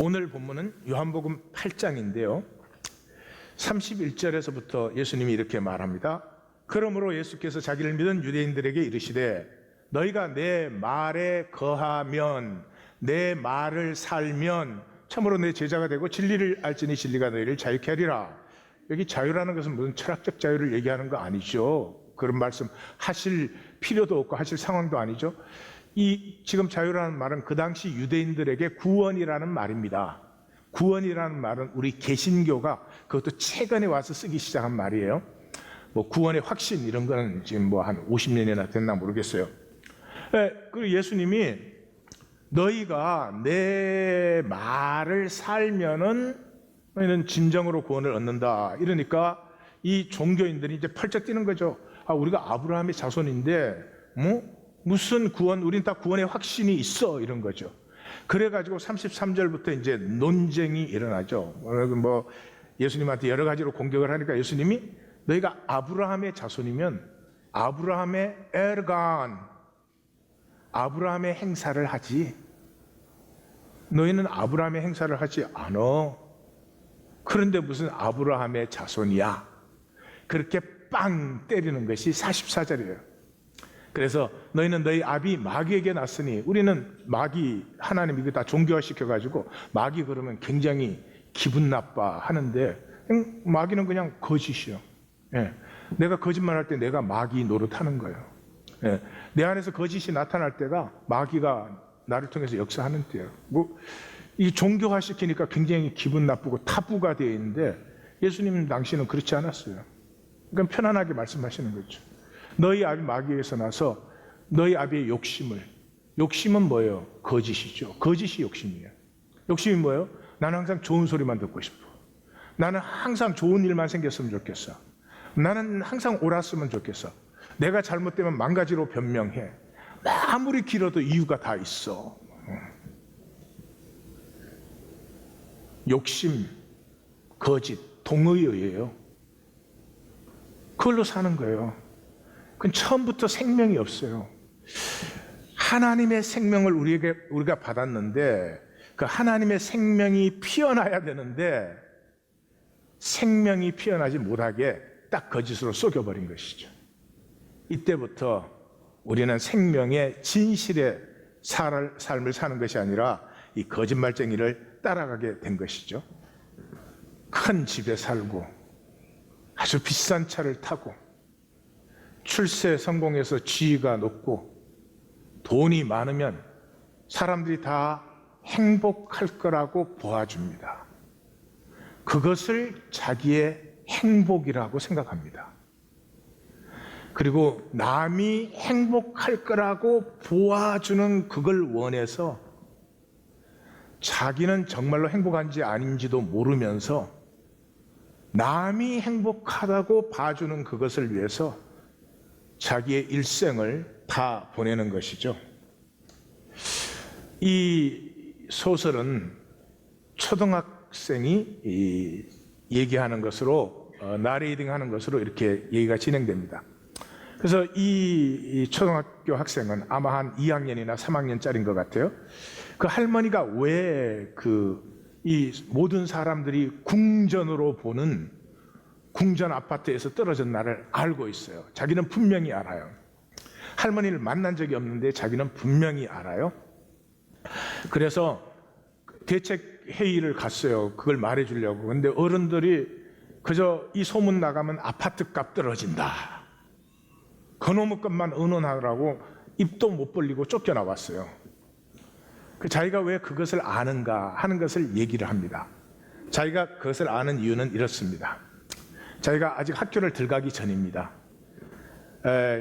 오늘 본문은 요한복음 8장인데요. 31절에서부터 예수님이 이렇게 말합니다. 그러므로 예수께서 자기를 믿은 유대인들에게 이르시되 너희가 내 말에 거하면 내 말을 살면 참으로 내 제자가 되고 진리를 알지니 진리가 너희를 자유케 하리라. 여기 자유라는 것은 무슨 철학적 자유를 얘기하는 거 아니죠. 그런 말씀 하실 필요도 없고 하실 상황도 아니죠. 이 지금 자유라는 말은 그 당시 유대인들에게 구원이라는 말입니다. 구원이라는 말은 우리 개신교가 그것도 최근에 와서 쓰기 시작한 말이에요. 뭐 구원의 확신 이런 거는 지금 뭐 한 50년이나 됐나 모르겠어요. 그리고 예수님이 너희가 내 말을 살면은 너희는 진정으로 구원을 얻는다. 이러니까 이 종교인들이 이제 펄쩍 뛰는 거죠. 아, 우리가 아브라함의 자손인데 무슨 구원, 우린 다 구원의 확신이 있어 이런 거죠. 그래가지고 33절부터 이제 논쟁이 일어나죠. 뭐 예수님한테 여러 가지로 공격을 하니까 예수님이 너희가 아브라함의 자손이면 아브라함의 에르간, 아브라함의 행사를 하지. 너희는 아브라함의 행사를 하지 않아. 그런데 무슨 아브라함의 자손이야. 그렇게 빵 때리는 것이 44절이에요. 그래서 너희는 너희 아비 마귀에게 났으니, 우리는 마귀 하나님 이거 다 종교화시켜가지고 마귀 그러면 굉장히 기분 나빠 하는데 마귀는 그냥 거짓이요. 내가 거짓말할 때 내가 마귀 노릇하는 거예요. 내 안에서 거짓이 나타날 때가 마귀가 나를 통해서 역사하는 때예요. 이 종교화시키니까 굉장히 기분 나쁘고 타부가 되어 있는데 예수님 당시는 그렇지 않았어요. 그러니까 편안하게 말씀하시는 거죠. 너희 아비 마귀에서 나서 너희 아비의 욕심은 뭐예요? 거짓이죠. 거짓이 욕심이에요. 욕심이 뭐예요? 나는 항상 좋은 소리만 듣고 싶어. 나는 항상 좋은 일만 생겼으면 좋겠어. 나는 항상 옳았으면 좋겠어. 내가 잘못되면 망가지로 변명해. 아무리 길어도 이유가 다 있어. 욕심, 거짓, 동의어예요. 그걸로 사는 거예요. 그건 처음부터 생명이 없어요. 하나님의 생명을 우리가 받았는데 그 하나님의 생명이 피어나야 되는데 생명이 피어나지 못하게 딱 거짓으로 속여버린 것이죠. 이때부터 우리는 생명의 진실의 삶을 사는 것이 아니라 이 거짓말쟁이를 따라가게 된 것이죠. 큰 집에 살고 아주 비싼 차를 타고 출세 성공해서 지위가 높고 돈이 많으면 사람들이 다 행복할 거라고 보아줍니다. 그것을 자기의 행복이라고 생각합니다. 그리고 남이 행복할 거라고 보아주는 그걸 원해서 자기는 정말로 행복한지 아닌지도 모르면서 남이 행복하다고 봐주는 그것을 위해서 자기의 일생을 다 보내는 것이죠. 이 소설은 초등학생이 얘기하는 것으로 나레이딩하는 것으로 이렇게 얘기가 진행됩니다. 그래서 이 초등학교 학생은 아마 한 2학년이나 3학년짜리인 것 같아요. 그 할머니가 왜 이 모든 사람들이 궁전으로 보는 궁전 아파트에서 떨어진 나를 알고 있어요. 자기는 분명히 알아요. 할머니를 만난 적이 없는데 자기는 분명히 알아요. 그래서 대책 회의를 갔어요. 그걸 말해주려고. 근데 어른들이 그저 이 소문 나가면 아파트 값 떨어진다, 그놈의 것만 의논하라고 입도 못 벌리고 쫓겨나왔어요. 자기가 왜 그것을 아는가 하는 것을 얘기를 합니다. 자기가 그것을 아는 이유는 이렇습니다. 자기가 아직 학교를 들어가기 전입니다.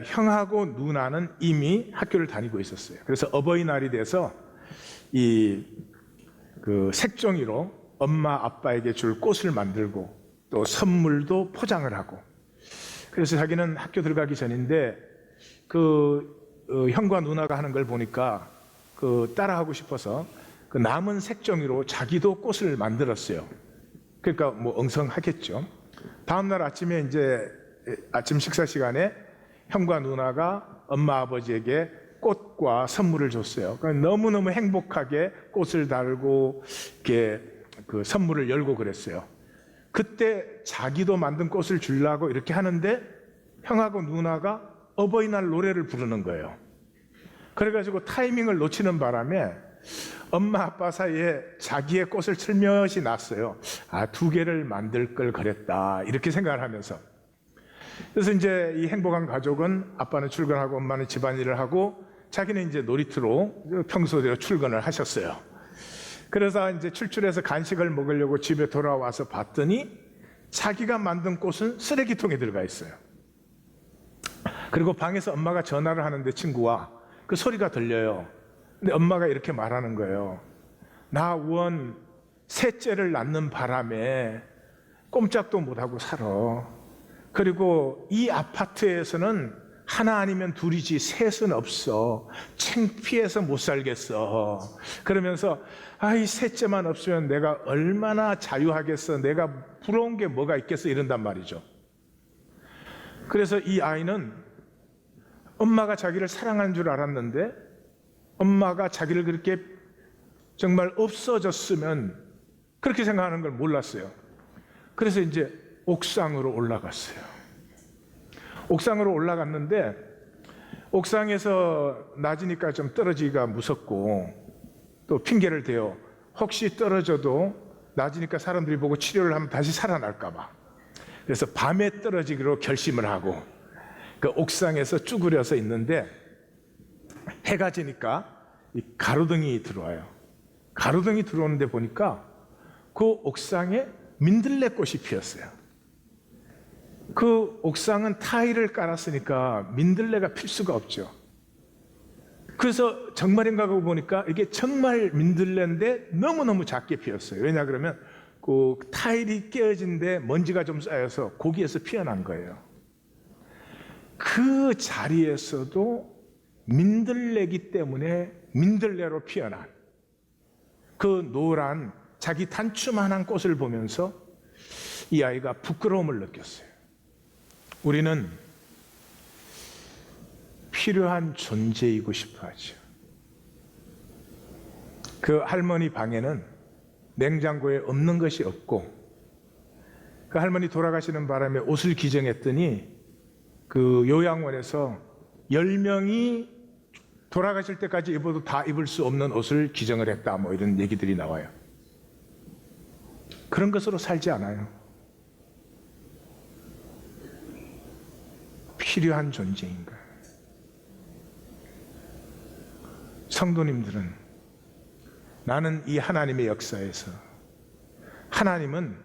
형하고 누나는 이미 학교를 다니고 있었어요. 그래서 어버이날이 돼서 그 색종이로 엄마 아빠에게 줄 꽃을 만들고 또 선물도 포장을 하고, 그래서 자기는 학교 들어가기 전인데 형과 누나가 하는 걸 보니까 따라하고 싶어서 그 남은 색종이로 자기도 꽃을 만들었어요. 그러니까 뭐 엉성하겠죠. 다음날 아침에 이제 아침 식사 시간에 형과 누나가 엄마 아버지에게 꽃과 선물을 줬어요. 그러니까 너무너무 행복하게 꽃을 달고 이렇게 그 선물을 열고 그랬어요. 그때 자기도 만든 꽃을 주려고 이렇게 하는데 형하고 누나가 어버이날 노래를 부르는 거예요. 그래가지고 타이밍을 놓치는 바람에 엄마 아빠 사이에 자기의 꽃을 슬며시 놨어요. 아, 2개를 만들 걸 그랬다, 이렇게 생각을 하면서. 그래서 이제 이 행복한 가족은 아빠는 출근하고 엄마는 집안일을 하고 자기는 이제 놀이터로 평소대로 출근을 하셨어요. 그래서 이제 출출해서 간식을 먹으려고 집에 돌아와서 봤더니 자기가 만든 꽃은 쓰레기통에 들어가 있어요. 그리고 방에서 엄마가 전화를 하는데 친구와 그 소리가 들려요. 근데 엄마가 이렇게 말하는 거예요. 나 원 셋째를 낳는 바람에 꼼짝도 못하고 살아. 그리고 이 아파트에서는 하나 아니면 둘이지 셋은 없어. 창피해서 못 살겠어. 그러면서 이 셋째만 없으면 내가 얼마나 자유하겠어. 내가 부러운 게 뭐가 있겠어, 이런단 말이죠. 그래서 이 아이는 엄마가 자기를 사랑하는 줄 알았는데 엄마가 자기를 그렇게 정말 없어졌으면 그렇게 생각하는 걸 몰랐어요. 그래서 이제 옥상으로 올라갔어요. 옥상으로 올라갔는데 옥상에서 낮으니까 좀 떨어지기가 무섭고 또 핑계를 대요. 혹시 떨어져도 낮으니까 사람들이 보고 치료를 하면 다시 살아날까 봐. 그래서 밤에 떨어지기로 결심을 하고 그 옥상에서 쭈그려서 있는데 해가 지니까 이 가로등이 들어와요. 가로등이 들어오는데 보니까 그 옥상에 민들레꽃이 피었어요. 그 옥상은 타일을 깔았으니까 민들레가 필 수가 없죠. 그래서 정말인가 하고 보니까 이게 정말 민들레인데 너무너무 작게 피었어요. 왜냐 그러면 그 타일이 깨어진 데 먼지가 좀 쌓여서 거기에서 피어난 거예요. 그 자리에서도 민들레기 때문에 민들레로 피어난 그 노란 자기 단추만한 꽃을 보면서 이 아이가 부끄러움을 느꼈어요. 우리는 필요한 존재이고 싶어 하죠. 그 할머니 방에는 냉장고에 없는 것이 없고 그 할머니 돌아가시는 바람에 옷을 기증했더니 그 요양원에서 10명이 돌아가실 때까지 입어도 다 입을 수 없는 옷을 기증을 했다, 뭐 이런 얘기들이 나와요. 그런 것으로 살지 않아요. 필요한 존재인가. 성도님들은 나는 이 하나님의 역사에서 하나님은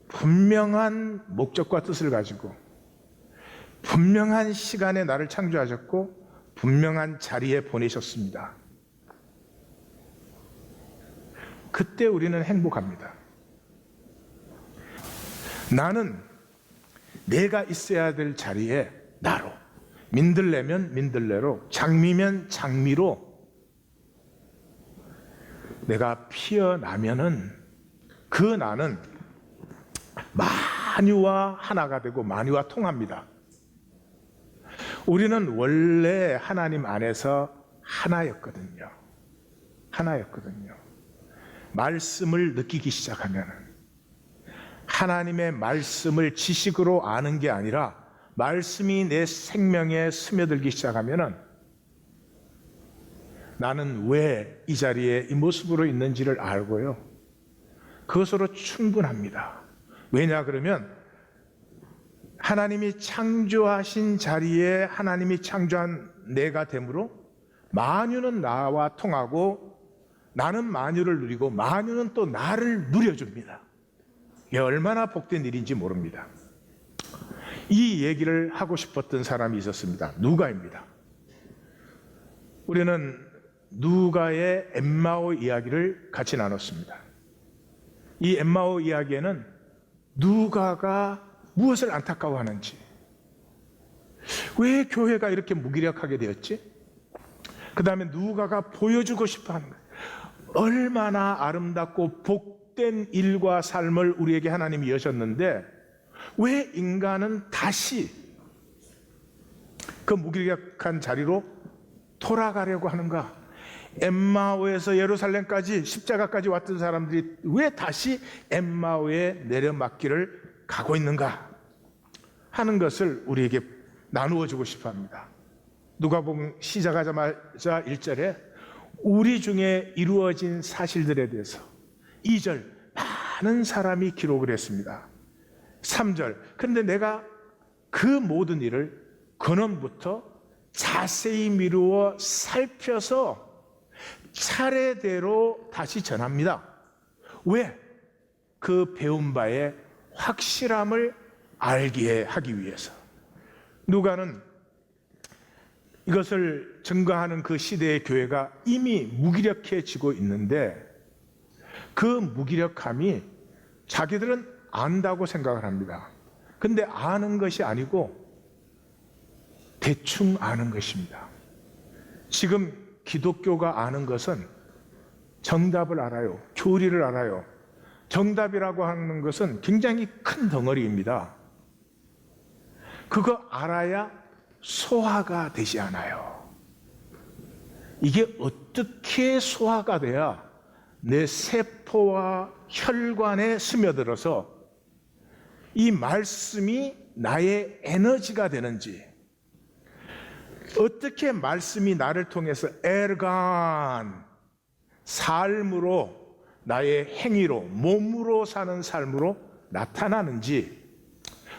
분명한 목적과 뜻을 가지고 분명한 시간에 나를 창조하셨고 분명한 자리에 보내셨습니다. 그때 우리는 행복합니다. 나는 내가 있어야 될 자리에 나로, 민들레면 민들레로, 장미면 장미로 내가 피어나면은 그 나는 만유와 하나가 되고 만유와 통합니다. 우리는 원래 하나님 안에서 하나였거든요. 하나였거든요. 말씀을 느끼기 시작하면 하나님의 말씀을 지식으로 아는 게 아니라 말씀이 내 생명에 스며들기 시작하면 나는 왜 이 자리에 이 모습으로 있는지를 알고요. 그것으로 충분합니다. 왜냐 그러면 하나님이 창조하신 자리에 하나님이 창조한 내가 되므로 만유는 나와 통하고 나는 만유를 누리고 만유는 또 나를 누려줍니다. 이게 얼마나 복된 일인지 모릅니다. 이 얘기를 하고 싶었던 사람이 있었습니다. 누가입니다. 우리는 누가의 엠마오 이야기를 같이 나눴습니다. 이 엠마오 이야기에는 누가가 무엇을 안타까워하는지, 왜 교회가 이렇게 무기력하게 되었지? 그 다음에 누가가 보여주고 싶어하는 거예요. 얼마나 아름답고 복된 일과 삶을 우리에게 하나님이 여셨는데 왜 인간은 다시 그 무기력한 자리로 돌아가려고 하는가? 엠마오에서 예루살렘까지 십자가까지 왔던 사람들이 왜 다시 엠마오에 내려막기를 가고 있는가 하는 것을 우리에게 나누어 주고 싶어 합니다. 누가복음 시작하자마자 1절에 우리 중에 이루어진 사실들에 대해서 2절 많은 사람이 기록을 했습니다. 3절 그런데 내가 그 모든 일을 근원부터 자세히 미루어 살펴서 차례대로 다시 전합니다. 왜? 그 배운 바의 확실함을 알게 하기 위해서. 누가는 이것을 증거하는 그 시대의 교회가 이미 무기력해지고 있는데 그 무기력함이 자기들은 안다고 생각을 합니다. 근데 아는 것이 아니고 대충 아는 것입니다. 지금 기독교가 아는 것은 정답을 알아요. 교리를 알아요. 정답이라고 하는 것은 굉장히 큰 덩어리입니다. 그거 알아야 소화가 되지 않아요. 이게 어떻게 소화가 돼야 내 세포와 혈관에 스며들어서 이 말씀이 나의 에너지가 되는지, 어떻게 말씀이 나를 통해서 에르간, 삶으로, 나의 행위로, 몸으로 사는 삶으로 나타나는지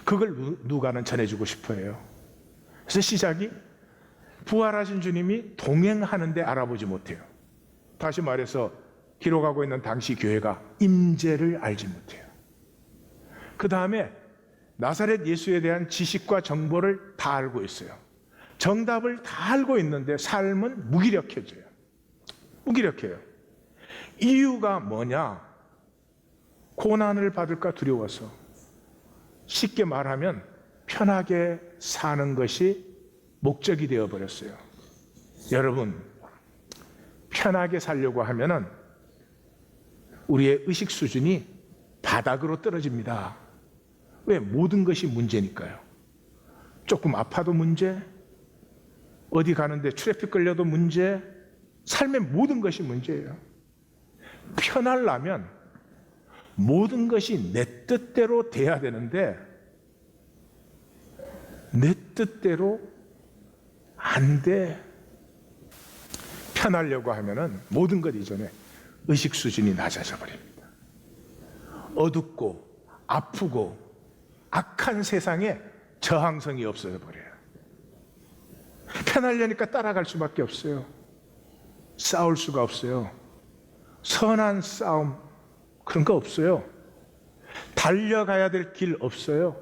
그걸 누가는 전해주고 싶어요. 그래서 시작이 부활하신 주님이 동행하는데 알아보지 못해요. 다시 말해서 기록하고 있는 당시 교회가 임재를 알지 못해요. 그 다음에 나사렛 예수에 대한 지식과 정보를 다 알고 있어요. 정답을 다 알고 있는데 삶은 무기력해져요. 무기력해요. 이유가 뭐냐? 고난을 받을까 두려워서. 쉽게 말하면 편하게 사는 것이 목적이 되어버렸어요. 여러분, 편하게 살려고 하면은 우리의 의식 수준이 바닥으로 떨어집니다. 왜? 모든 것이 문제니까요. 조금 아파도 문제, 어디 가는데 트래픽 걸려도 문제, 삶의 모든 것이 문제예요. 편하려면 모든 것이 내 뜻대로 돼야 되는데 내 뜻대로 안 돼. 편하려고 하면은 모든 것 이전에 의식 수준이 낮아져 버립니다. 어둡고 아프고 악한 세상에 저항성이 없어져 버려요. 편하려니까 따라갈 수밖에 없어요. 싸울 수가 없어요. 선한 싸움 그런 거 없어요. 달려가야 될 길 없어요.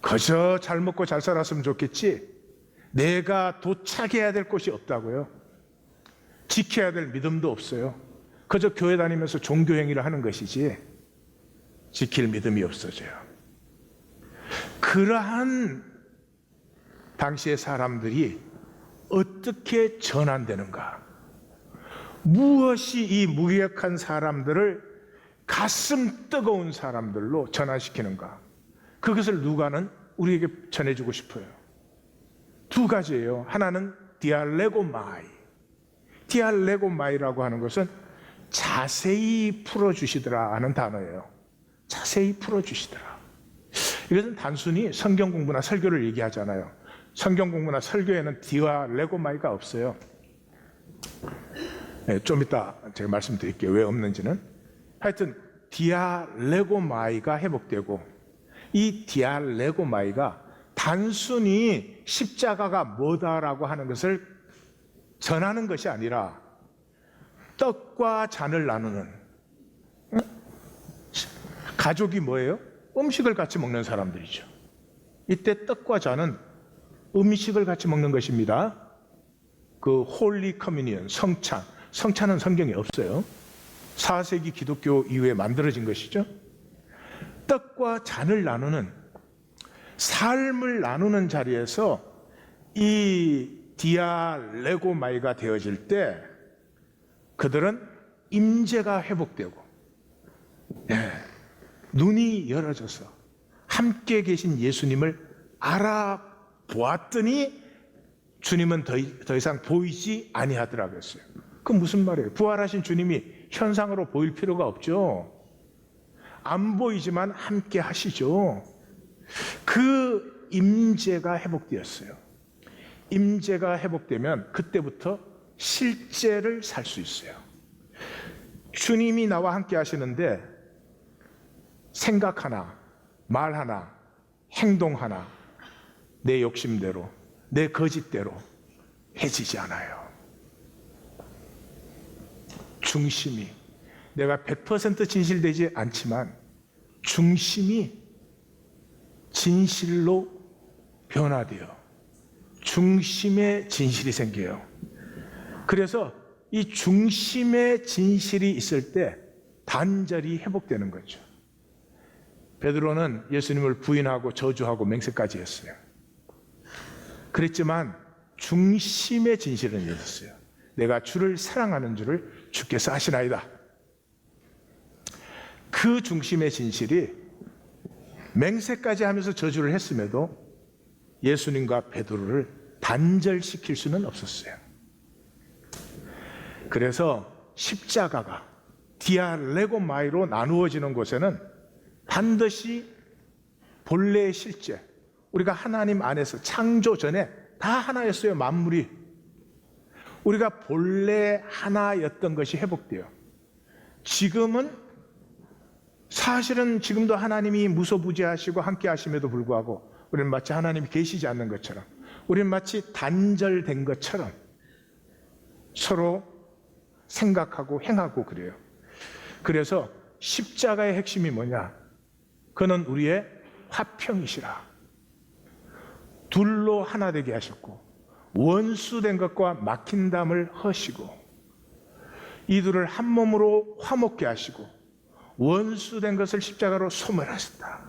그저 잘 먹고 잘 살았으면 좋겠지 내가 도착해야 될 곳이 없다고요. 지켜야 될 믿음도 없어요. 그저 교회 다니면서 종교 행위를 하는 것이지 지킬 믿음이 없어져요. 그러한 당시의 사람들이 어떻게 전환되는가? 무엇이 이 무기력한 사람들을 가슴 뜨거운 사람들로 전환시키는가? 그것을 누가는 우리에게 전해주고 싶어요. 두 가지예요. 하나는 디알레고마이. 디알레고마이라고 하는 것은 자세히 풀어주시더라 하는 단어예요. 자세히 풀어주시더라. 이것은 단순히 성경 공부나 설교를 얘기하잖아요. 성경 공부나 설교에는 디알레고마이가 없어요. 네, 좀 이따 제가 말씀드릴게요. 왜 없는지는. 하여튼 디알레고마이가 회복되고 이 디알레고마이가 단순히 십자가가 뭐다라고 하는 것을 전하는 것이 아니라 떡과 잔을 나누는, 가족이 뭐예요? 음식을 같이 먹는 사람들이죠. 이때 떡과 잔은 음식을 같이 먹는 것입니다. 그 홀리 커뮤니언, 성찬. 성찬은 성경에 없어요. 4세기 기독교 이후에 만들어진 것이죠. 떡과 잔을 나누는, 삶을 나누는 자리에서 이 디알레고마이가 되어질 때 그들은 임재가 회복되고 눈이 열어져서 함께 계신 예수님을 알아보았더니 주님은 더 이상 보이지 아니하더라 그랬어요. 그 무슨 말이에요? 부활하신 주님이 현상으로 보일 필요가 없죠. 안 보이지만 함께 하시죠. 그 임재가 회복되었어요. 임재가 회복되면 그때부터 실제를 살 수 있어요. 주님이 나와 함께 하시는데 생각 하나, 말 하나, 행동 하나 내 욕심대로, 내 거짓대로 해지지 않아요. 중심이, 내가 100% 진실되지 않지만 중심이 진실로 변화돼요. 중심의 진실이 생겨요. 그래서 이 중심의 진실이 있을 때 단절이 회복되는 거죠. 베드로는 예수님을 부인하고 저주하고 맹세까지 했어요. 그랬지만 중심의 진실은 있었어요. 내가 주를 사랑하는 줄을 주께서 아시나이다. 그 중심의 진실이 맹세까지 하면서 저주를 했음에도 예수님과 베드로를 단절시킬 수는 없었어요. 그래서 십자가가 디아레고마이로 나누어지는 곳에는 반드시 본래의 실제, 우리가 하나님 안에서 창조 전에 다 하나였어요. 만물이. 우리가 본래 하나였던 것이 회복돼요. 지금은 사실은 지금도 하나님이 무소부지하시고 함께 하심에도 불구하고 우리는 마치 하나님이 계시지 않는 것처럼, 우리는 마치 단절된 것처럼 서로 생각하고 행하고 그래요. 그래서 십자가의 핵심이 뭐냐? 그는 우리의 화평이시라. 둘로 하나 되게 하셨고 원수된 것과 막힌 담을 허시고 이들을 한 몸으로 화목게 하시고 원수된 것을 십자가로 소멸하셨다.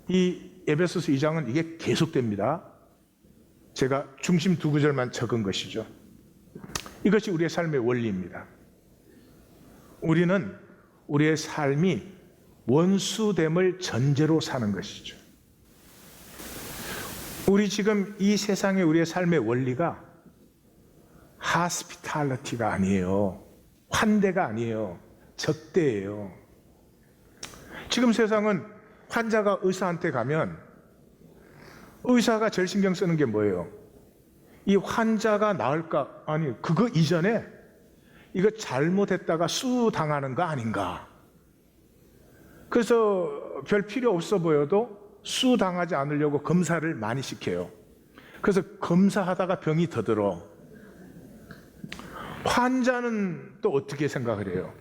이 에베소서 2장은 이게 계속됩니다. 제가 중심 두 구절만 적은 것이죠. 이것이 우리의 삶의 원리입니다. 우리는 우리의 삶이 원수됨을 전제로 사는 것이죠. 우리 지금 이 세상의 우리의 삶의 원리가 하스피탈리티가 아니에요. 환대가 아니에요. 적대예요. 지금 세상은 환자가 의사한테 가면 의사가 제일 신경 쓰는 게 뭐예요? 이 환자가 나을까? 아니, 그거 이전에 이거 잘못했다가 수 당하는 거 아닌가? 그래서 별 필요 없어 보여도 수 당하지 않으려고 검사를 많이 시켜요. 그래서 검사하다가 병이 더 들어. 환자는 또 어떻게 생각을 해요?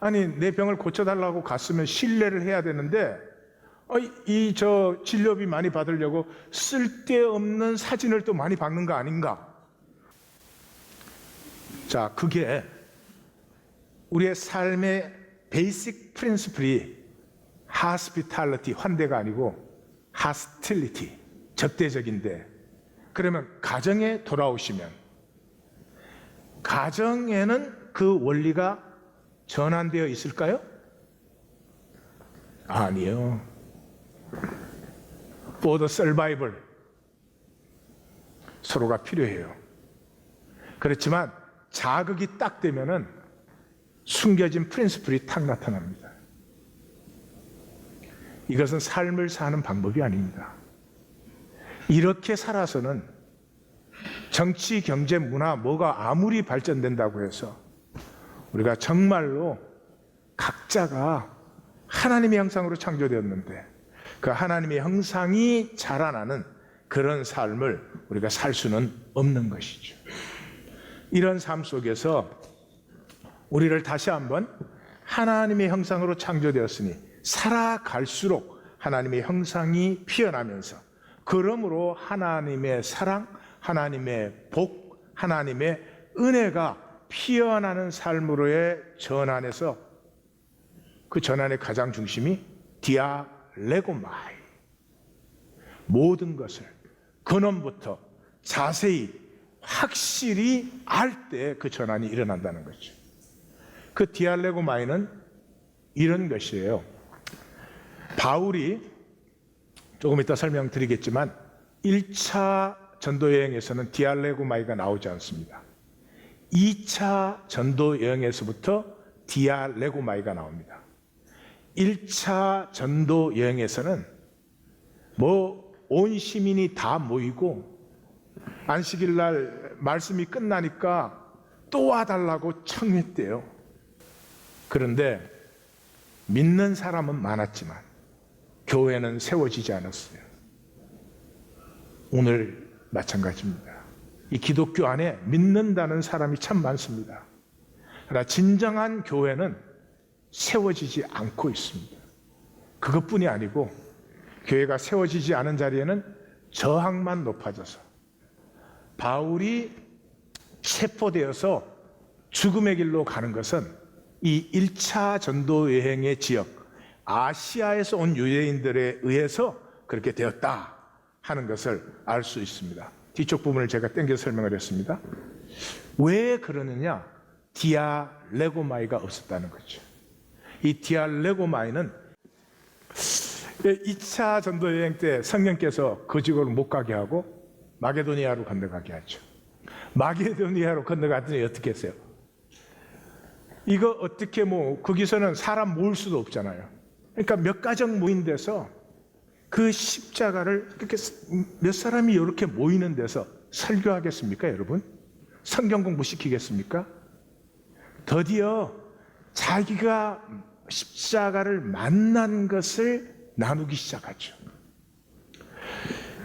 아니, 내 병을 고쳐달라고 갔으면 신뢰를 해야 되는데 저 진료비 많이 받으려고 쓸데없는 사진을 또 많이 받는 거 아닌가? 자, 그게 우리의 삶의 베이직 프린시플이 하스피탈리티, 환대가 아니고 하스틸리티, 적대적인데, 그러면 가정에 돌아오시면 가정에는 그 원리가 전환되어 있을까요? 아니요. For the survival, 서로가 필요해요. 그렇지만 자극이 딱 되면은 숨겨진 프린시플이 탁 나타납니다. 이것은 삶을 사는 방법이 아닙니다. 이렇게 살아서는 정치, 경제, 문화, 뭐가 아무리 발전된다고 해서 우리가 정말로 각자가 하나님의 형상으로 창조되었는데 그 하나님의 형상이 자라나는 그런 삶을 우리가 살 수는 없는 것이죠. 이런 삶 속에서 우리를 다시 한번 하나님의 형상으로 창조되었으니 살아갈수록 하나님의 형상이 피어나면서, 그러므로 하나님의 사랑, 하나님의 복, 하나님의 은혜가 피어나는 삶으로의 전환에서 그 전환의 가장 중심이 디아레고마이, 모든 것을 근원부터 자세히 확실히 알 때 그 전환이 일어난다는 거죠. 그 디아레고마이는 이런 것이에요. 바울이 조금 이따 설명드리겠지만 1차 전도 여행에서는 디알레고마이가 나오지 않습니다. 2차 전도 여행에서부터 디알레고마이가 나옵니다. 1차 전도 여행에서는 온 시민이 다 모이고 안식일 날 말씀이 끝나니까 또 와달라고 청했대요. 그런데 믿는 사람은 많았지만 교회는 세워지지 않았어요. 오늘 마찬가지입니다. 이 기독교 안에 믿는다는 사람이 참 많습니다. 그러나 진정한 교회는 세워지지 않고 있습니다. 그것뿐이 아니고 교회가 세워지지 않은 자리에는 저항만 높아져서 바울이 체포되어서 죽음의 길로 가는 것은 이 1차 전도 여행의 지역 아시아에서 온 유대인들에 의해서 그렇게 되었다 하는 것을 알 수 있습니다. 뒤쪽 부분을 제가 땡겨 설명을 했습니다. 왜 그러느냐? 디알레고마이가 없었다는 거죠. 이 디알레고마이는 2차 전도 여행 때 성령께서 그 지역으로 못 가게 하고 마게도니아로 건너가게 하죠. 마게도니아로 건너갔더니 어떻게 했어요? 이거 어떻게 거기서는 사람 모을 수도 없잖아요. 그러니까 몇 가정 모인 데서 그 십자가를 이렇게 몇 사람이 이렇게 모이는 데서 설교하겠습니까, 여러분? 성경 공부 시키겠습니까? 드디어 자기가 십자가를 만난 것을 나누기 시작하죠.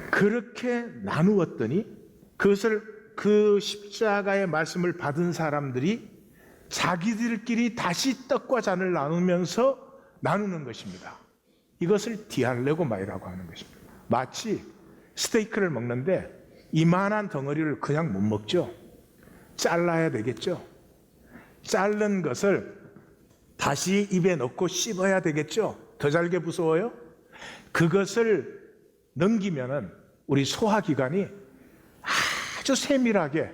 그렇게 나누었더니 그 십자가의 말씀을 받은 사람들이 자기들끼리 다시 떡과 잔을 나누면서 나누는 것입니다. 이것을 디알레고마이라고 하는 것입니다. 마치 스테이크를 먹는데 이만한 덩어리를 그냥 못 먹죠. 잘라야 되겠죠. 자른 것을 다시 입에 넣고 씹어야 되겠죠. 더 잘게 부서워요. 그것을 넘기면은 우리 소화기관이 아주 세밀하게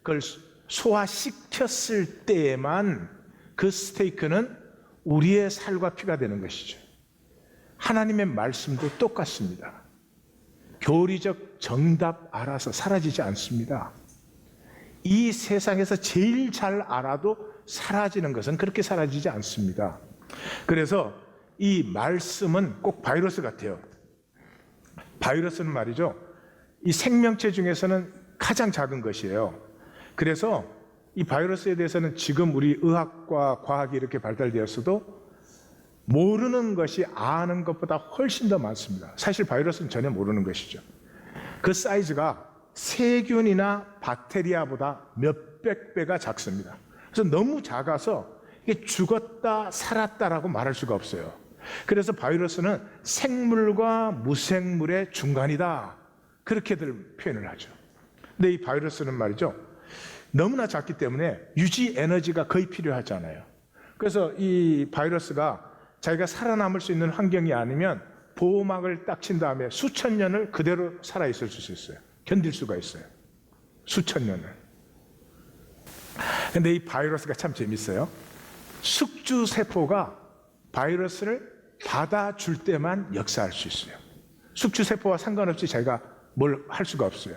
그걸 소화시켰을 때에만 그 스테이크는 우리의 살과 피가 되는 것이죠. 하나님의 말씀도 똑같습니다. 교리적 정답 알아서 사라지지 않습니다. 이 세상에서 제일 잘 알아도 사라지는 것은 그렇게 사라지지 않습니다. 그래서 이 말씀은 꼭 바이러스 같아요. 바이러스는 말이죠, 이 생명체 중에서는 가장 작은 것이에요. 그래서 이 바이러스에 대해서는 지금 우리 의학과 과학이 이렇게 발달되었어도 모르는 것이 아는 것보다 훨씬 더 많습니다. 사실 바이러스는 전혀 모르는 것이죠. 그 사이즈가 세균이나 박테리아보다 몇백 배가 작습니다. 그래서 너무 작아서 이게 죽었다 살았다라고 말할 수가 없어요. 그래서 바이러스는 생물과 무생물의 중간이다, 그렇게들 표현을 하죠. 근데 이 바이러스는 말이죠, 너무나 작기 때문에 유지 에너지가 거의 필요하잖아요. 그래서 이 바이러스가 자기가 살아남을 수 있는 환경이 아니면 보호막을 딱 친 다음에 수천 년을 그대로 살아있을 수 있어요. 견딜 수가 있어요. 수천 년을. 근데 이 바이러스가 참 재밌어요. 숙주세포가 바이러스를 받아줄 때만 역사할 수 있어요. 숙주세포와 상관없이 자기가 뭘 할 수가 없어요.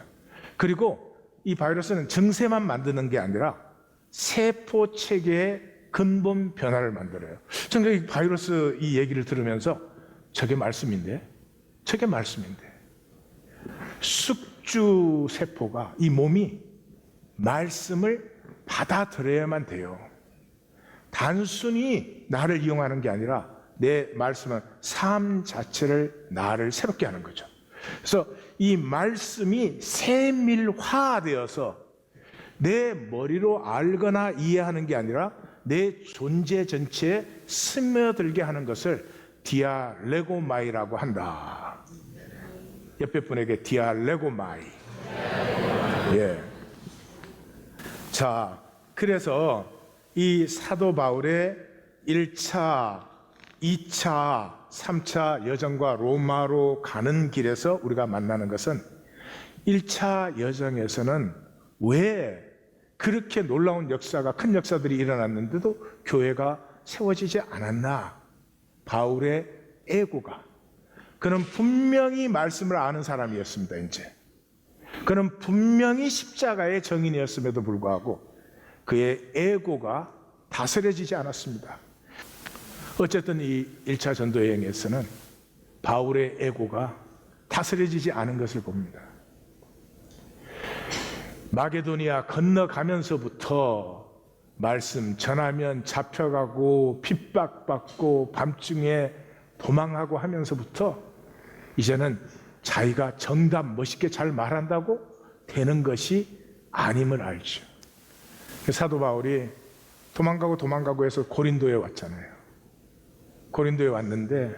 그리고 이 바이러스는 증세만 만드는 게 아니라 세포 체계의 근본 변화를 만들어요. 저는 이 바이러스 이 얘기를 들으면서 저게 말씀인데 숙주세포가, 이 몸이 말씀을 받아들여야만 돼요. 단순히 나를 이용하는 게 아니라 내 말씀은 삶 자체를 나를 새롭게 하는 거죠. 그래서 이 말씀이 세밀화되어서 내 머리로 알거나 이해하는 게 아니라 내 존재 전체에 스며들게 하는 것을 디알레고마이라고 한다. 옆에 분에게 디알레고마이. 예. 자, 그래서 이 사도 바울의 1차, 2차, 3차 여정과 로마로 가는 길에서 우리가 만나는 것은 1차 여정에서는 왜 그렇게 놀라운 역사가, 큰 역사들이 일어났는데도 교회가 세워지지 않았나? 바울의 애고가. 그는 분명히 말씀을 아는 사람이었습니다, 이제. 그는 분명히 십자가의 정인이었음에도 불구하고 그의 에고가 다스려지지 않았습니다. 어쨌든 이 1차 전도 여행에서는 바울의 에고가 다스려지지 않은 것을 봅니다. 마게도니아 건너가면서부터 말씀 전하면 잡혀가고 핍박받고 밤중에 도망하고 하면서부터 이제는 자기가 정답 멋있게 잘 말한다고 되는 것이 아님을 알죠. 사도 바울이 도망가고 해서 고린도에 왔잖아요. 고린도에 왔는데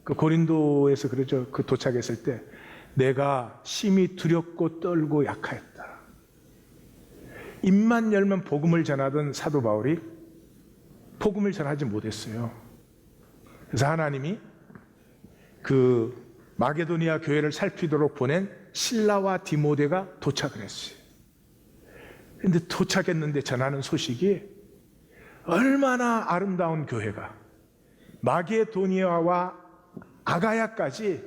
그 고린도에서 그러죠. 그 도착했을 때 내가 심히 두렵고 떨고 약하였다. 입만 열면 복음을 전하던 사도 바울이 복음을 전하지 못했어요. 그래서 하나님이 그 마게도니아 교회를 살피도록 보낸 실라와 디모데가 도착을 했어요. 그런데 도착했는데 전하는 소식이 얼마나 아름다운 교회가 마게도니아와 아가야까지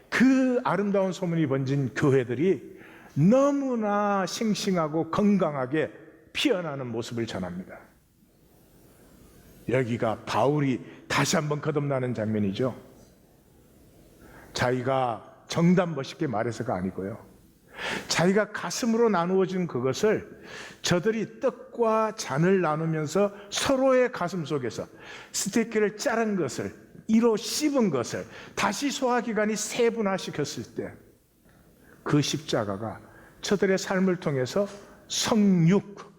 그 아름다운 소문이 번진 교회들이 너무나 싱싱하고 건강하게 피어나는 모습을 전합니다. 여기가 바울이 다시 한번 거듭나는 장면이죠. 자기가 정답 멋있게 말해서가 아니고요. 자기가 가슴으로 나누어진 그것을 저들이 떡과 잔을 나누면서 서로의 가슴 속에서 스테이크를 자른 것을 이로 씹은 것을 다시 소화기관이 세분화시켰을 때 그 십자가가 저들의 삶을 통해서 성육,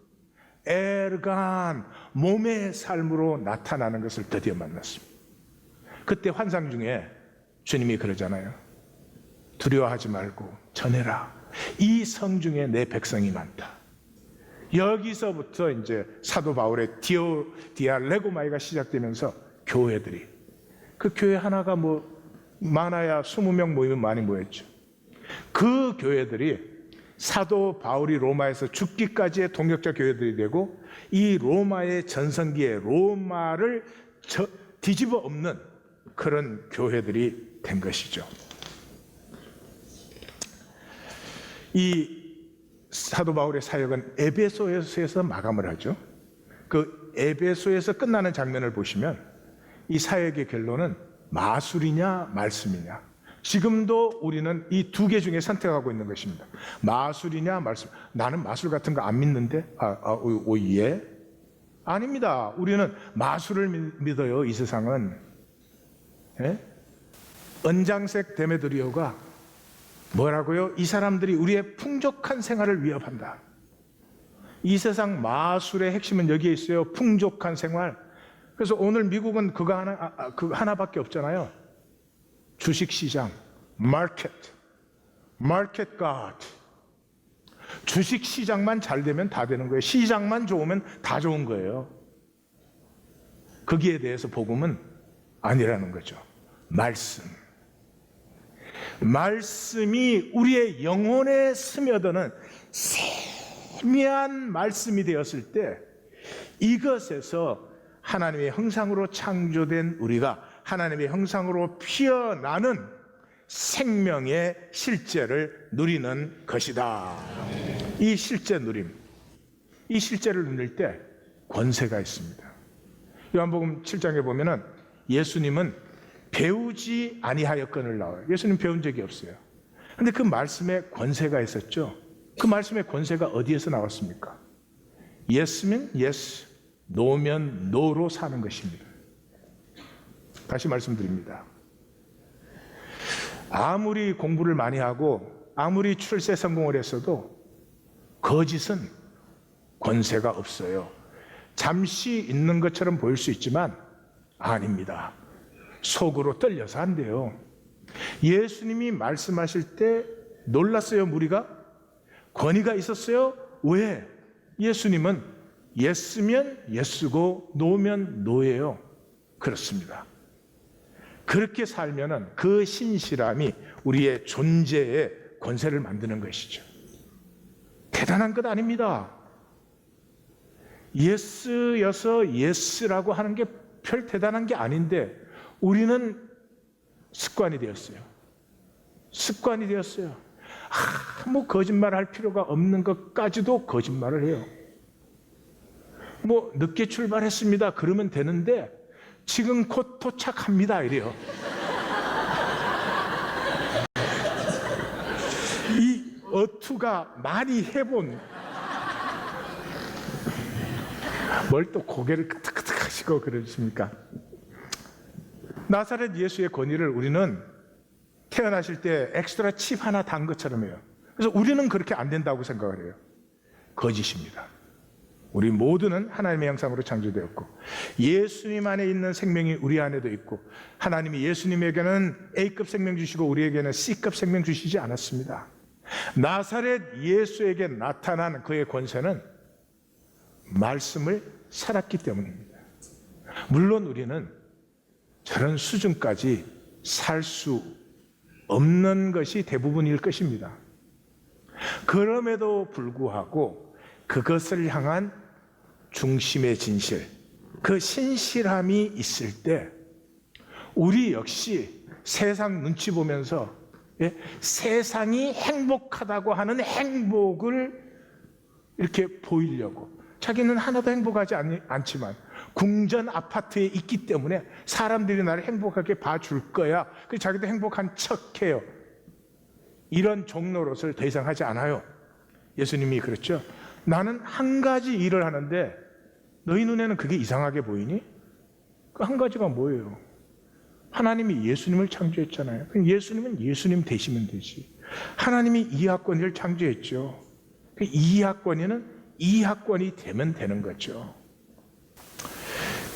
에르간, 몸의 삶으로 나타나는 것을 드디어 만났습니다. 그때 환상 중에 주님이 그러잖아요. 두려워하지 말고 전해라. 이 성 중에 내 백성이 많다. 여기서부터 이제 사도 바울의 디알레고마이가 시작되면서 교회들이 그 교회 하나가 많아야 20명 모이면 많이 모였죠. 그 교회들이 사도 바울이 로마에서 죽기까지의 동역자 교회들이 되고 이 로마의 전성기에 로마를 뒤집어 엎는 그런 교회들이 된 것이죠. 이 사도 바울의 사역은 에베소에서 마감을 하죠. 그 에베소에서 끝나는 장면을 보시면 이 사역의 결론은 마술이냐 말씀이냐. 지금도 우리는 이 두 개 중에 선택하고 있는 것입니다. 마술이냐 말씀. 나는 마술 같은 거 안 믿는데. 예? 아닙니다. 우리는 마술을 믿어요. 이 세상은. 예? 은장색 데메드리오가 뭐라고요? 이 사람들이 우리의 풍족한 생활을 위협한다. 이 세상 마술의 핵심은 여기에 있어요. 풍족한 생활. 그래서 오늘 미국은 그거 하나밖에 없잖아요. 주식시장, 마켓 갓. 주식시장만 잘 되면 다 되는 거예요. 시장만 좋으면 다 좋은 거예요. 거기에 대해서 복음은 아니라는 거죠. 말씀이 우리의 영혼에 스며드는 세미한 말씀이 되었을 때 이것에서 하나님의 형상으로 창조된 우리가 하나님의 형상으로 피어나는 생명의 실제를 누리는 것이다. 이 실제 누림, 이 실제를 누릴 때 권세가 있습니다. 요한복음 7장에 보면은 예수님은 배우지 아니하였거늘 나와요. 예수님 배운 적이 없어요. 그런데 그 말씀에 권세가 있었죠. 그 말씀의 권세가 어디에서 나왔습니까? Yes면 yes, No면 no로 사는 것입니다. 다시 말씀드립니다. 아무리 공부를 많이 하고 아무리 출세 성공을 했어도 거짓은 권세가 없어요. 잠시 있는 것처럼 보일 수 있지만 아닙니다. 속으로 떨려서 안 돼요. 예수님이 말씀하실 때 놀랐어요, 무리가? 권위가 있었어요? 왜? 예수님은 예스면 예스고 노면 노예요. 그렇습니다. 그렇게 살면은 그 신실함이 우리의 존재의 권세를 만드는 것이죠. 대단한 것 아닙니다. 예스여서 예스라고 하는 게 별 대단한 게 아닌데 우리는 습관이 되었어요. 뭐 거짓말할 필요가 없는 것까지도 거짓말을 해요. 뭐 늦게 출발했습니다. 그러면 되는데 지금 곧 도착합니다. 이래요. 이 어투가 많이 해본 뭘 또 고개를 끄덕끄덕 하시고 그러십니까? 나사렛 예수의 권위를 우리는 태어나실 때 엑스트라 칩 하나 단 것처럼 해요. 그래서 우리는 그렇게 안 된다고 생각을 해요. 거짓입니다. 우리 모두는 하나님의 형상으로 창조되었고 예수님 안에 있는 생명이 우리 안에도 있고 하나님이 예수님에게는 A급 생명 주시고 우리에게는 C급 생명 주시지 않았습니다. 나사렛 예수에게 나타난 그의 권세는 말씀을 살았기 때문입니다. 물론 우리는 저런 수준까지 살 수 없는 것이 대부분일 것입니다. 그럼에도 불구하고 그것을 향한 중심의 진실, 그 신실함이 있을 때 우리 역시 세상 눈치 보면서 세상이 행복하다고 하는 행복을 이렇게 보이려고, 자기는 하나도 행복하지 않지만 궁전 아파트에 있기 때문에 사람들이 나를 행복하게 봐줄 거야. 그래서 자기도 행복한 척해요. 이런 종노릇을 더 이상 하지 않아요. 예수님이 그랬죠. 나는 한 가지 일을 하는데 너희 눈에는 그게 이상하게 보이니? 그 한 가지가 뭐예요? 하나님이 예수님을 창조했잖아요. 예수님은 예수님 되시면 되지. 하나님이 이하권위를 창조했죠. 이하권위는 이하권이 되면 되는 거죠.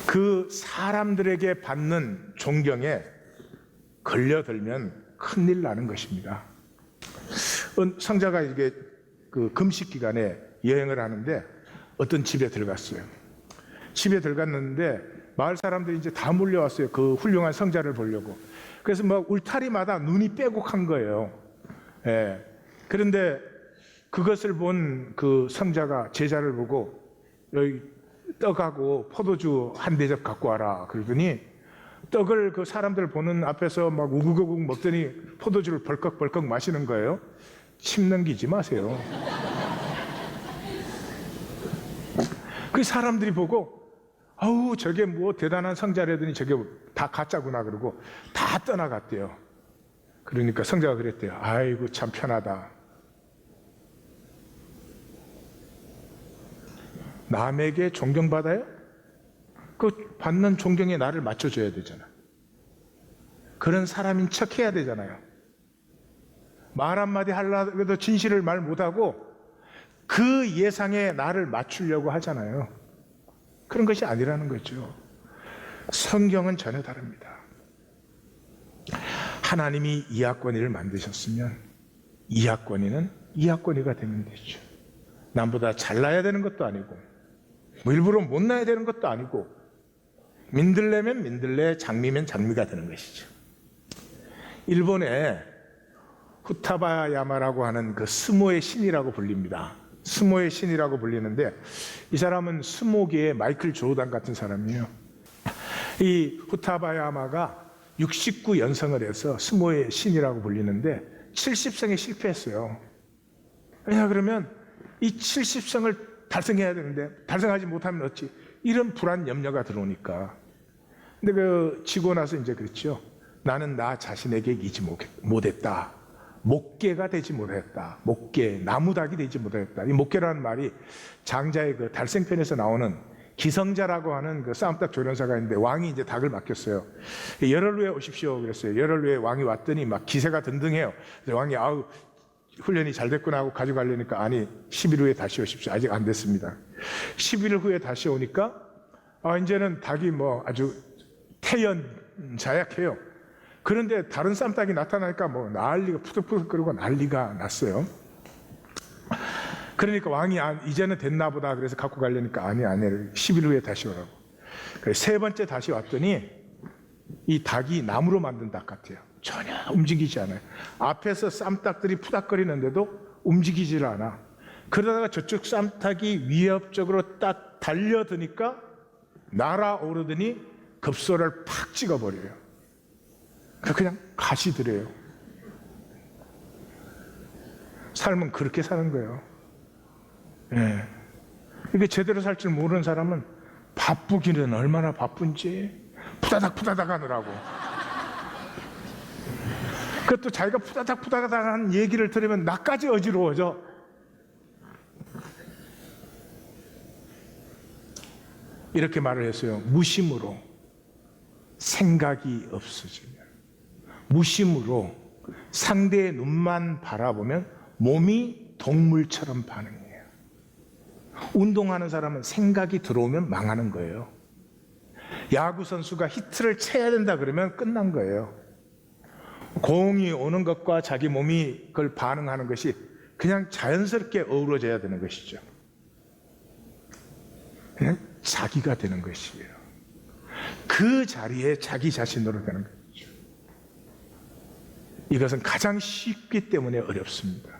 그 사람들에게 받는 존경에 걸려들면 큰일 나는 것입니다. 성자가 이게 그 금식 기간에 여행을 하는데 어떤 집에 들어갔어요. 집에 들어갔는데 마을 사람들이 이제 다 몰려왔어요. 그 훌륭한 성자를 보려고. 그래서 막 울타리마다 눈이 빼곡한 거예요. 예. 그런데 그것을 본 그 성자가 제자를 보고 여기 떡하고 포도주 한 대접 갖고 와라. 그러더니 떡을 그 사람들 보는 앞에서 막 우구우구 먹더니 포도주를 벌컥벌컥 마시는 거예요. 침 넘기지 마세요. 그 사람들이 보고 아우 저게 뭐 대단한 성자라더니 저게 다 가짜구나 그러고 다 떠나갔대요. 그러니까 성자가 그랬대요. 아이고 참 편하다. 남에게 존경받아요? 그 받는 존경에 나를 맞춰줘야 되잖아. 그런 사람인 척 해야 되잖아요. 말 한마디 하려고 해도 진실을 말 못하고 그 예상에 나를 맞추려고 하잖아요. 그런 것이 아니라는 거죠. 성경은 전혀 다릅니다. 하나님이 이하권위를 만드셨으면 이하권위는 이하권위가 되면 되죠. 남보다 잘나야 되는 것도 아니고 뭐 일부러 못나야 되는 것도 아니고 민들레면 민들레, 장미면 장미가 되는 것이죠. 일본에 후타바야마라고 하는 그 스모의 신이라고 불립니다. 스모의 신이라고 불리는데 이 사람은 스모계의 마이클 조던 같은 사람이에요. 이 후타바야마가 69연승을 해서 스모의 신이라고 불리는데 70승에 실패했어요. 왜냐 그러면 이 70승을 달성해야 되는데 달성하지 못하면 어찌, 이런 불안 염려가 들어오니까. 근데 그 지고 나서 이제 그랬죠. 나는 나 자신에게 이기지 못했다. 목계가 되지 못했다. 목계, 나무닭이 되지 못했다. 이 목계라는 말이 장자의 그 달생편에서 나오는 기성자라고 하는 그 싸움닭 조련사가 있는데 왕이 이제 닭을 맡겼어요. 열흘 후에 오십시오 그랬어요. 열흘 후에 왕이 왔더니 막 기세가 등등해요. 그래서 왕이 아우 훈련이 잘 됐구나 하고 가져가려니까 아니 10일 후에 다시 오십시오. 아직 안 됐습니다. 10일 후에 다시 오니까 이제는 닭이 뭐 아주 태연자약해요. 그런데 다른 쌈닭이 나타나니까 뭐 난리가 푸득푸득거리고 난리가 났어요. 그러니까 왕이 이제는 됐나 보다 그래서 갖고 가려니까 아니 10일 후에 다시 오라고. 그래서 세 번째 다시 왔더니 이 닭이 나무로 만든 닭 같아요. 전혀 움직이지 않아요. 앞에서 쌈닭들이 푸닥거리는데도 움직이질 않아. 그러다가 저쪽 쌈닭이 위협적으로 딱 달려드니까 날아오르더니 급소를 팍 찍어버려요. 그냥 가시더래요. 삶은 그렇게 사는 거예요. 예. 이게 제대로 살 줄 모르는 사람은 바쁘기는 얼마나 바쁜지 푸다닥 하느라고. 그것도 자기가 푸다닥 하는 얘기를 들으면 나까지 어지러워져. 이렇게 말을 했어요. 무심으로 생각이 없어지면, 무심으로 상대의 눈만 바라보면 몸이 동물처럼 반응해요. 운동하는 사람은 생각이 들어오면 망하는 거예요. 야구 선수가 히트를 쳐야 된다 그러면 끝난 거예요. 공이 오는 것과 자기 몸이 그걸 반응하는 것이 그냥 자연스럽게 어우러져야 되는 것이죠. 그냥 자기가 되는 것이에요. 그 자리에 자기 자신으로 되는 거죠. 이것은 가장 쉽기 때문에 어렵습니다.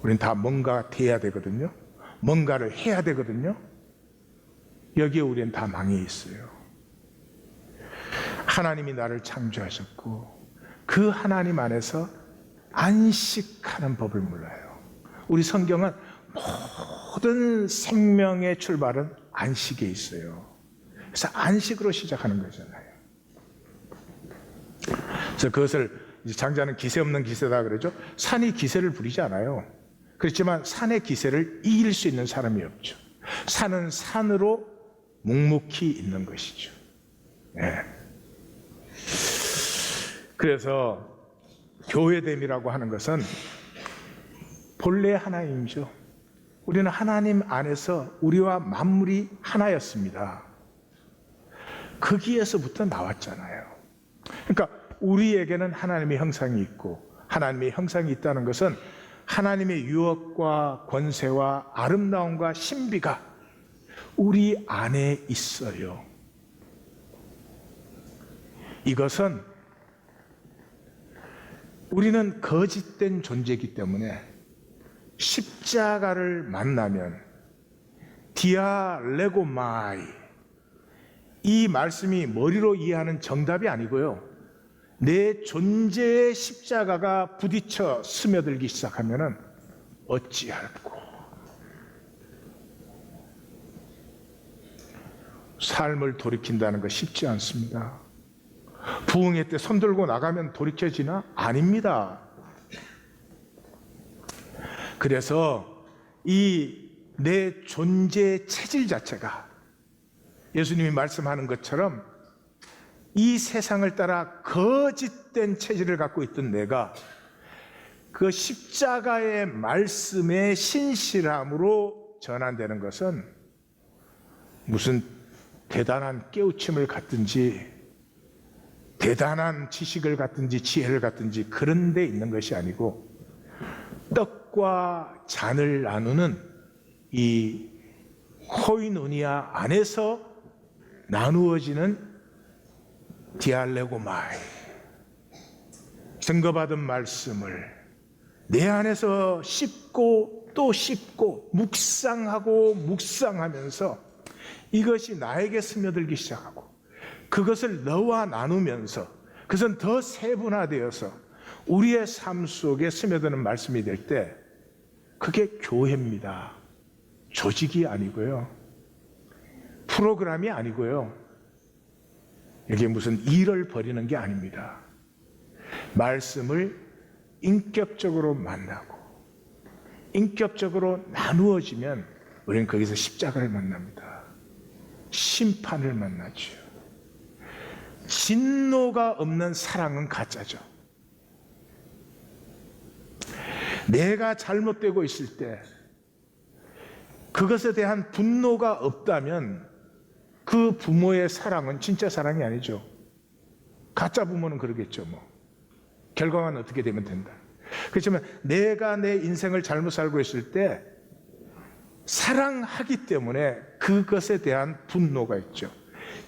우리는 다 뭔가 돼야 되거든요. 뭔가를 해야 되거든요. 여기에 우리는 다 망해 있어요. 하나님이 나를 창조하셨고 그 하나님 안에서 안식하는 법을 몰라요. 우리 성경은 모든 생명의 출발은 안식에 있어요. 그래서 안식으로 시작하는 거잖아요. 그래서 그것을 장자는 기세 없는 기세다 그러죠. 산이 기세를 부리지 않아요. 그렇지만 산의 기세를 이길 수 있는 사람이 없죠. 산은 산으로 묵묵히 있는 것이죠. 네. 그래서 교회됨이라고 하는 것은 본래 하나님이죠. 우리는 하나님 안에서 우리와 만물이 하나였습니다. 거기에서부터 나왔잖아요. 그러니까 우리에게는 하나님의 형상이 있고, 하나님의 형상이 있다는 것은 하나님의 유업과 권세와 아름다움과 신비가 우리 안에 있어요. 이것은 우리는 거짓된 존재이기 때문에 십자가를 만나면 디아레고마이, 이 말씀이 머리로 이해하는 정답이 아니고요, 내 존재의 십자가가 부딪혀 스며들기 시작하면 어찌할꼬. 삶을 돌이킨다는 거 쉽지 않습니다. 부흥회 때 손 들고 나가면 돌이켜지나? 아닙니다. 그래서 이 내 존재의 체질 자체가 예수님이 말씀하는 것처럼 이 세상을 따라 거짓된 체질을 갖고 있던 내가 그 십자가의 말씀의 신실함으로 전환되는 것은 무슨 대단한 깨우침을 갖든지 대단한 지식을 갖든지 지혜를 갖든지 그런 데 있는 것이 아니고, 떡과 잔을 나누는 이 코이노니아 안에서 나누어지는 디알레고마이, 증거받은 말씀을 내 안에서 씹고 또 씹고 묵상하면서 이것이 나에게 스며들기 시작하고, 그것을 너와 나누면서 그것은 더 세분화되어서 우리의 삶 속에 스며드는 말씀이 될 때 그게 교회입니다. 조직이 아니고요, 프로그램이 아니고요, 이게 무슨 일을 벌이는 게 아닙니다. 말씀을 인격적으로 만나고 인격적으로 나누어지면 우리는 거기서 십자가를 만납니다. 심판을 만나죠. 진노가 없는 사랑은 가짜죠. 내가 잘못되고 있을 때 그것에 대한 분노가 없다면 그 부모의 사랑은 진짜 사랑이 아니죠. 가짜 부모는 그러겠죠. 결과는 어떻게 되면 된다. 그렇지만 내가 내 인생을 잘못 살고 있을 때 사랑하기 때문에 그것에 대한 분노가 있죠.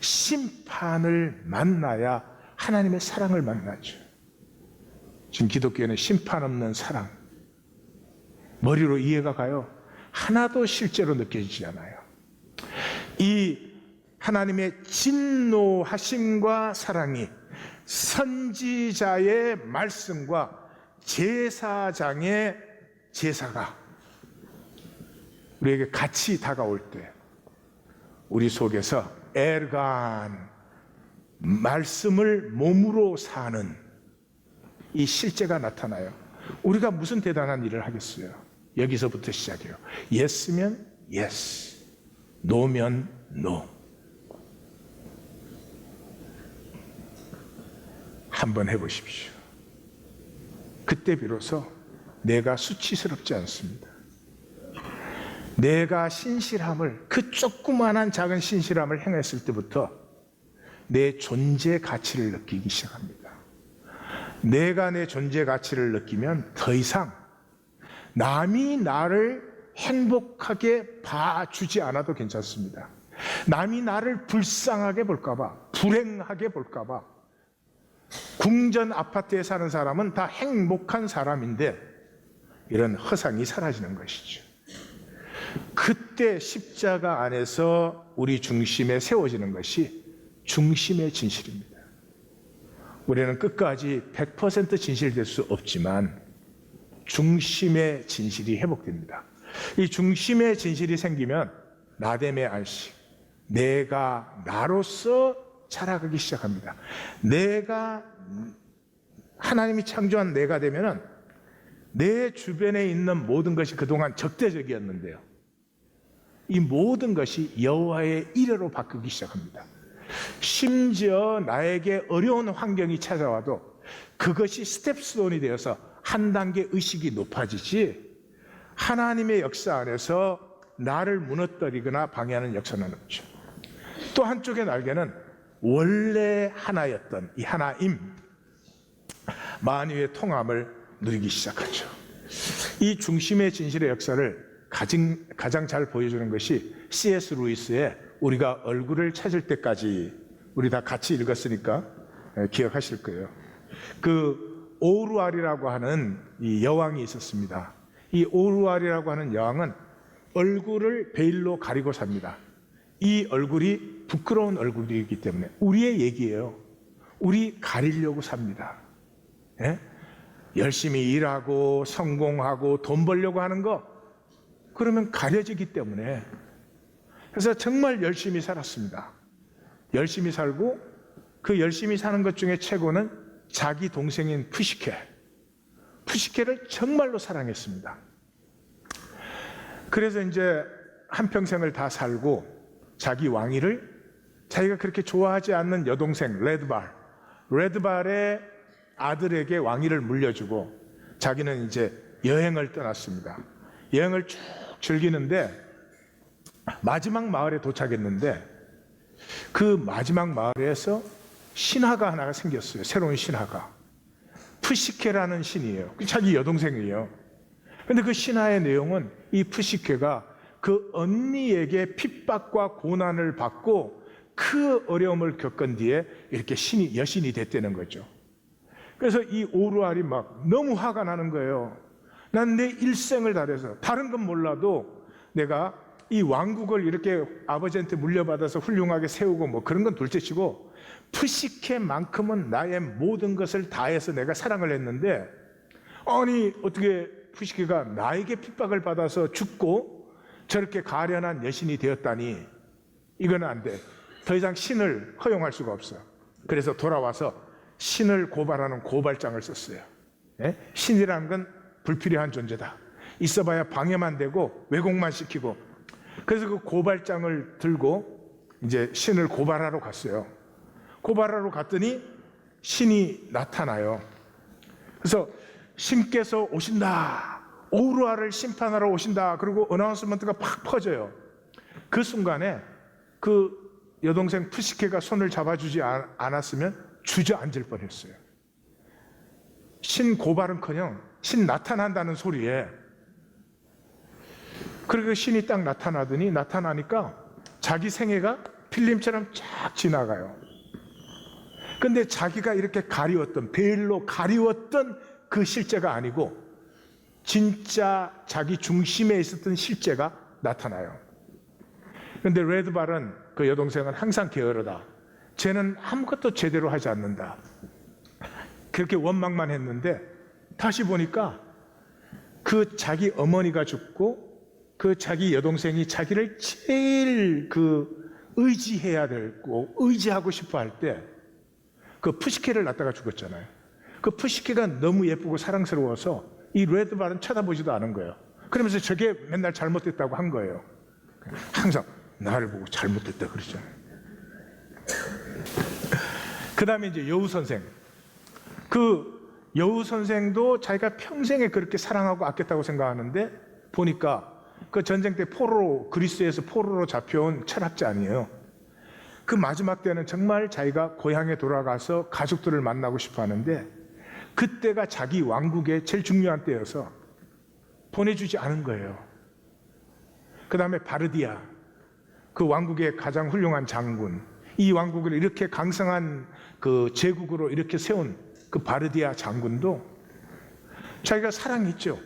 심판을 만나야 하나님의 사랑을 만나죠. 지금 기독교에는 심판 없는 사랑, 머리로 이해가 가요. 하나도 실제로 느껴지지 않아요. 이 하나님의 진노하심과 사랑이 선지자의 말씀과 제사장의 제사가 우리에게 같이 다가올 때 우리 속에서 엘간, 말씀을 몸으로 사는 이 실제가 나타나요. 우리가 무슨 대단한 일을 하겠어요? 여기서부터 시작해요. 예스면 예스, 노면 노. 한번 해보십시오. 그때 비로소 내가 수치스럽지 않습니다. 내가 신실함을, 그 조그만한 작은 신실함을 행했을 때부터 내 존재 가치를 느끼기 시작합니다. 내가 내 존재 가치를 느끼면 더 이상 남이 나를 행복하게 봐주지 않아도 괜찮습니다. 남이 나를 불쌍하게 볼까봐, 불행하게 볼까봐. 궁전 아파트에 사는 사람은 다 행복한 사람인데 이런 허상이 사라지는 것이죠. 그때 십자가 안에서 우리 중심에 세워지는 것이 중심의 진실입니다. 우리는 끝까지 100% 진실될 수 없지만 중심의 진실이 회복됩니다. 이 중심의 진실이 생기면 나됨의 안식, 내가 나로서 자라가기 시작합니다. 내가, 하나님이 창조한 내가 되면은 내 주변에 있는 모든 것이 그동안 적대적이었는데요, 이 모든 것이 여호와의 이레로 바뀌기 시작합니다. 심지어 나에게 어려운 환경이 찾아와도 그것이 스텝스톤이 되어서 한 단계 의식이 높아지지, 하나님의 역사 안에서 나를 무너뜨리거나 방해하는 역사는 없죠. 또 한쪽의 날개는 원래 하나였던 이 하나임, 만유의 통함을 누리기 시작하죠. 이 중심의 진실의 역사를 가장 잘 보여주는 것이 C.S. 루이스의 우리가 얼굴을 찾을 때까지, 우리 다 같이 읽었으니까 기억하실 거예요. 그 오루알이라고 하는 이 여왕이 있었습니다. 이 오루알이라고 하는 여왕은 얼굴을 베일로 가리고 삽니다. 이 얼굴이 부끄러운 얼굴이기 때문에, 우리의 얘기예요. 우리 가리려고 삽니다. 예? 열심히 일하고 성공하고 돈 벌려고 하는 거, 그러면 가려지기 때문에. 그래서 정말 열심히 살았습니다. 열심히 살고, 그 열심히 사는 것 중에 최고는 자기 동생인 푸시케를 정말로 사랑했습니다. 그래서 이제 한평생을 다 살고 자기 왕위를 자기가 그렇게 좋아하지 않는 여동생 레드발의 아들에게 왕위를 물려주고 자기는 이제 여행을 떠났습니다. 여행을 쭉 즐기는데 마지막 마을에 도착했는데, 그 마지막 마을에서 신하가 하나가 생겼어요. 새로운 신하가. 푸시케라는 신이에요. 자기 여동생이에요. 근데 그 신하의 내용은 이 푸시케가 그 언니에게 핍박과 고난을 받고 그 어려움을 겪은 뒤에 이렇게 여신이 됐다는 거죠. 그래서 이 오루알이 막 너무 화가 나는 거예요. 난 내 일생을 다해서, 다른 건 몰라도 내가 이 왕국을 이렇게 아버지한테 물려받아서 훌륭하게 세우고 뭐 그런 건 둘째치고, 푸시케만큼은 나의 모든 것을 다해서 내가 사랑을 했는데, 아니 어떻게 푸시케가 나에게 핍박을 받아서 죽고 저렇게 가련한 여신이 되었다니, 이건 안 돼. 더 이상 신을 허용할 수가 없어. 그래서 돌아와서 신을 고발하는 고발장을 썼어요. 예? 신이라는 건 불필요한 존재다. 있어봐야 방해만 되고 왜곡만 시키고. 그래서 그 고발장을 들고 이제 신을 고발하러 갔어요. 고발하러 갔더니 신이 나타나요. 그래서 신께서 오신다, 오루알을 심판하러 오신다, 그리고 어나운스먼트가 팍 퍼져요. 그 순간에 그 여동생 푸시케가 손을 잡아주지 않았으면 주저앉을 뻔했어요. 신 고발은커녕 신 나타난다는 소리에. 그리고 신이 딱 나타나니까 자기 생애가 필름처럼 쫙 지나가요. 근데 자기가 이렇게 가리웠던, 베일로 가리웠던 그 실제가 아니고 진짜 자기 중심에 있었던 실제가 나타나요. 그런데 레드발은, 그 여동생은 항상 게으르다, 쟤는 아무것도 제대로 하지 않는다, 그렇게 원망만 했는데 다시 보니까 그 자기 어머니가 죽고 그 자기 여동생이 자기를 제일 의지해야 되고 의지하고 싶어 할 때 그 푸시케를 낳다가 죽었잖아요. 그 푸시케가 너무 예쁘고 사랑스러워서 이 레드발은 쳐다보지도 않은 거예요. 그러면서 저게 맨날 잘못됐다고 한 거예요. 항상 나를 보고 잘못됐다 그러잖아요. 그 다음에 이제 여우 선생. 그 여우 선생도 자기가 평생에 그렇게 사랑하고 아꼈다고 생각하는데 보니까 그 전쟁 때 그리스에서 포로로 잡혀온 철학자 아니에요. 그 마지막 때는 정말 자기가 고향에 돌아가서 가족들을 만나고 싶어 하는데 그때가 자기 왕국의 제일 중요한 때여서 보내주지 않은 거예요. 그 다음에 바르디아, 그 왕국의 가장 훌륭한 장군, 이 왕국을 이렇게 강성한 그 제국으로 이렇게 세운 그 바르디아 장군도 자기가 사랑했죠.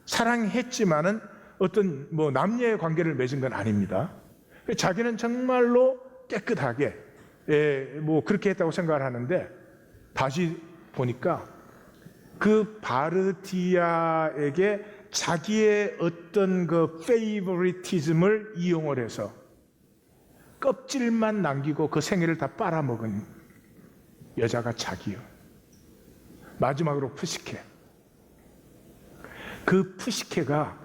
사랑했지만은 어떤 남녀의 관계를 맺은 건 아닙니다. 자기는 정말로 깨끗하게 그렇게 했다고 생각을 하는데 다시 보니까 그 바르디아에게 자기의 어떤 그 페이보리티즘을 이용을 해서 껍질만 남기고 그 생애를 다 빨아먹은 여자가 자기요. 마지막으로 푸시케. 그 푸시케가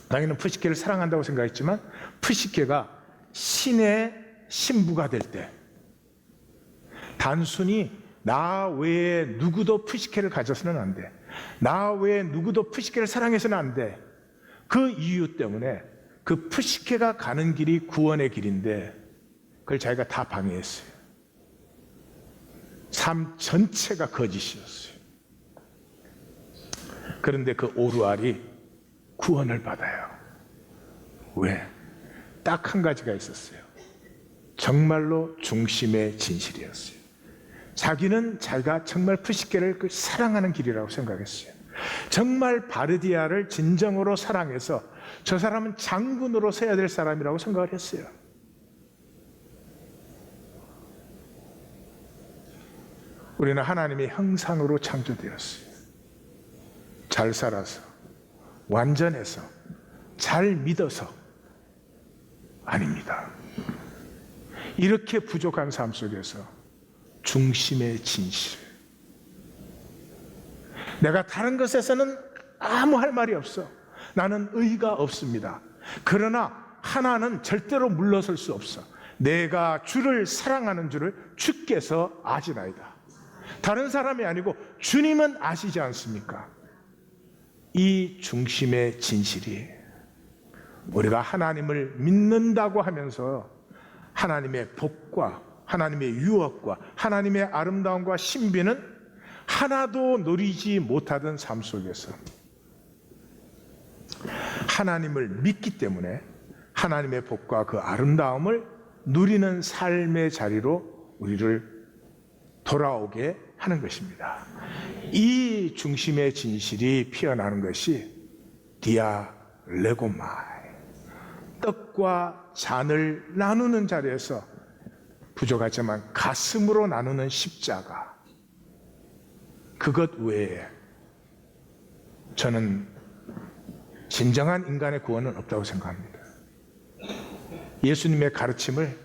당연히 푸시케를 사랑한다고 생각했지만 푸시케가 신의 신부가 될 때 단순히 나 외에 누구도 푸시케를 가져서는 안 돼. 나 외에 누구도 푸시케를 사랑해서는 안 돼. 그 이유 때문에 그 푸시케가 가는 길이 구원의 길인데 그걸 자기가 다 방해했어요. 삶 전체가 거짓이었어요. 그런데 그 오루알이 구원을 받아요. 왜? 딱 한 가지가 있었어요. 정말로 중심의 진실이었어요. 자기는 자기가 정말 푸시케를 사랑하는 길이라고 생각했어요. 정말 바르디아를 진정으로 사랑해서 저 사람은 장군으로 서야 될 사람이라고 생각을 했어요. 우리는 하나님의 형상으로 창조되었어요. 잘 살아서, 완전해서, 잘 믿어서 아닙니다. 이렇게 부족한 삶 속에서 중심의 진실. 내가 다른 것에서는 아무 할 말이 없어. 나는 의가 없습니다. 그러나 하나는 절대로 물러설 수 없어. 내가 주를 사랑하는 줄을 주께서 아시나이다. 다른 사람이 아니고 주님은 아시지 않습니까? 이 중심의 진실이 우리가 하나님을 믿는다고 하면서 하나님의 복과 하나님의 유업과 하나님의 아름다움과 신비는 하나도 누리지 못하던 삶 속에서 하나님을 믿기 때문에 하나님의 복과 그 아름다움을 누리는 삶의 자리로 우리를 돌아오게 하는 것입니다. 이 중심의 진실이 피어나는 것이 디아레고마이, 떡과 잔을 나누는 자리에서 부족하지만 가슴으로 나누는 십자가, 그것 외에 저는 진정한 인간의 구원은 없다고 생각합니다. 예수님의 가르침을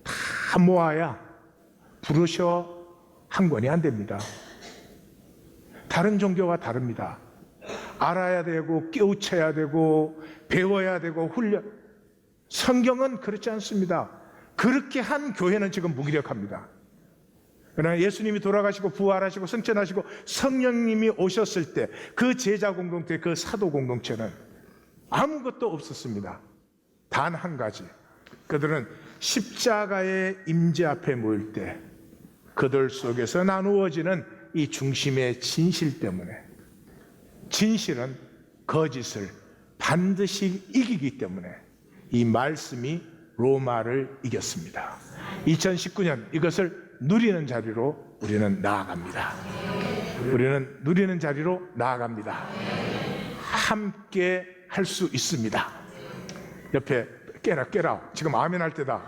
다 모아야 부르셔 한 권이 안 됩니다. 다른 종교와 다릅니다. 알아야 되고 깨우쳐야 되고 배워야 되고 훈련. 성경은 그렇지 않습니다. 그렇게 한 교회는 지금 무기력합니다. 그러나 예수님이 돌아가시고 부활하시고 승천하시고 성령님이 오셨을 때 그 제자 공동체, 그 사도 공동체는 아무것도 없었습니다. 단 한 가지. 그들은 십자가의 임재 앞에 모일 때 그들 속에서 나누어지는 이 중심의 진실 때문에, 진실은 거짓을 반드시 이기기 때문에 이 말씀이 로마를 이겼습니다. 2019년 이것을 누리는 자리로 우리는 나아갑니다. 우리는 누리는 자리로 나아갑니다. 함께 할 수 있습니다. 옆에 깨라 지금 아멘 할 때다.